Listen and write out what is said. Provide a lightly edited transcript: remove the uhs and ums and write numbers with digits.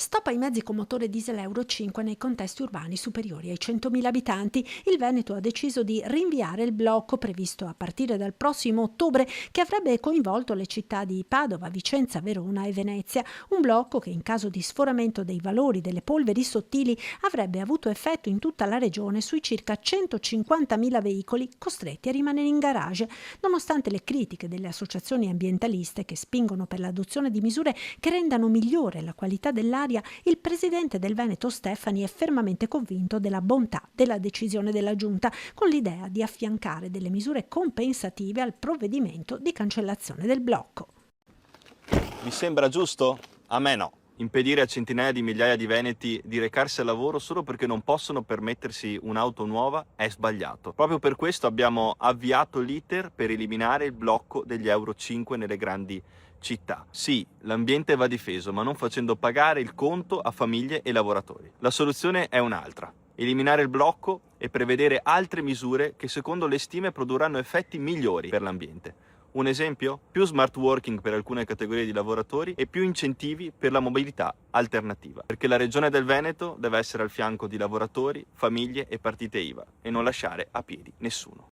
Stop ai mezzi con motore diesel Euro 5 nei contesti urbani superiori ai 100.000 abitanti. Il Veneto ha deciso di rinviare il blocco previsto a partire dal prossimo ottobre, che avrebbe coinvolto le città di Padova, Vicenza, Verona e Venezia. Un blocco che, in caso di sforamento dei valori delle polveri sottili, avrebbe avuto effetto in tutta la regione sui circa 150.000 veicoli costretti a rimanere in garage. Nonostante le critiche delle associazioni ambientaliste che spingono per l'adozione di misure che rendano migliore la qualità dell'aria, il presidente del Veneto Stefani è fermamente convinto della bontà della decisione della Giunta, con l'idea di affiancare delle misure compensative al provvedimento di cancellazione del blocco. Vi sembra giusto? A me no. Impedire a centinaia di migliaia di veneti di recarsi al lavoro solo perché non possono permettersi un'auto nuova è sbagliato. Proprio per questo abbiamo avviato l'iter per eliminare il blocco degli Euro 5 nelle grandi città. Sì, l'ambiente va difeso, ma non facendo pagare il conto a famiglie e lavoratori. La soluzione è un'altra: eliminare il blocco e prevedere altre misure che secondo le stime produrranno effetti migliori per l'ambiente. Un esempio? Più smart working per alcune categorie di lavoratori e più incentivi per la mobilità alternativa. Perché la Regione del Veneto deve essere al fianco di lavoratori, famiglie e partite IVA e non lasciare a piedi nessuno.